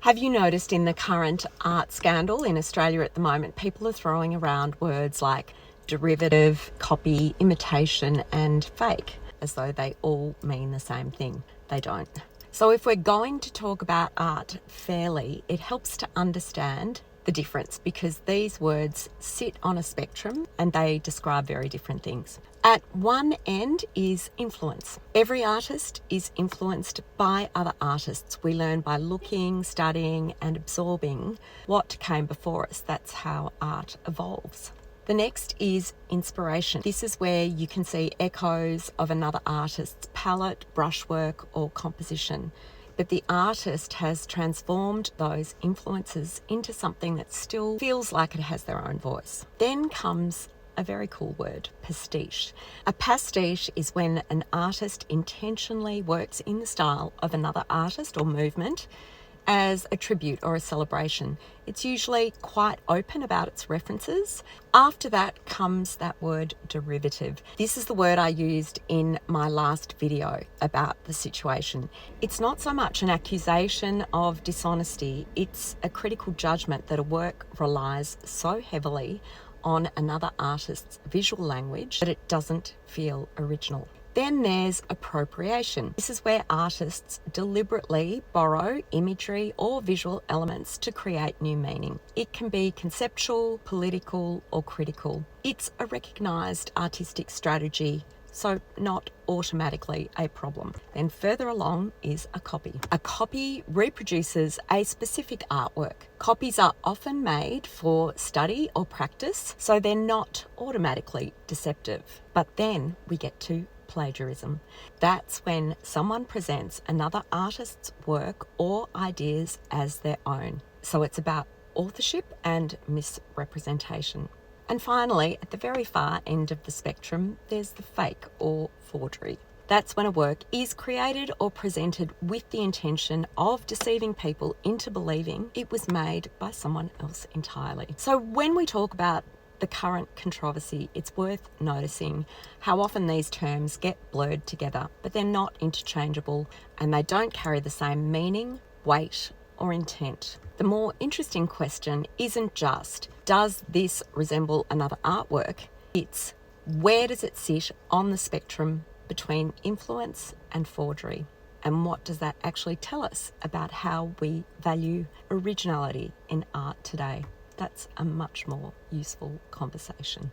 Have you noticed in the current art scandal in Australia at the moment, people are throwing around words like derivative, copy, imitation, and fake, as though they all mean the same thing. They don't. So if we're going to talk about art fairly, it helps to understand the difference, because these words sit on a spectrum and they describe very different things. At one end is influence. Every artist is influenced by other artists. We learn by looking, studying, and absorbing what came before us. That's how art evolves. The next is inspiration. This is where you can see echoes of another artist's palette, brushwork, or composition. But the artist has transformed those influences into something that still feels like it has their own voice. Then comes a very cool word, pastiche. A pastiche is when an artist intentionally works in the style of another artist or movement as a tribute or a celebration. It's usually quite open about its references. After that comes that word derivative. This is the word I used in my last video about the situation. It's not so much an accusation of dishonesty, it's a critical judgment that a work relies so heavily on another artist's visual language that it doesn't feel original. Then there's appropriation. This is where artists deliberately borrow imagery or visual elements to create new meaning. It can be conceptual, political, or critical. It's a recognised artistic strategy, so not automatically a problem. Then further along is a copy. A copy reproduces a specific artwork. Copies are often made for study or practice, so they're not automatically deceptive. But then we get to plagiarism. That's when someone presents another artist's work or ideas as their own. So it's about authorship and misrepresentation. And finally, at the very far end of the spectrum, there's the fake or forgery. That's when a work is created or presented with the intention of deceiving people into believing it was made by someone else entirely. So when we talk about the current controversy, it's worth noticing how often these terms get blurred together, but they're not interchangeable and they don't carry the same meaning, weight, or intent. The more interesting question isn't just, does this resemble another artwork? It's, where does it sit on the spectrum between influence and forgery? And what does that actually tell us about how we value originality in art today? That's a much more useful conversation.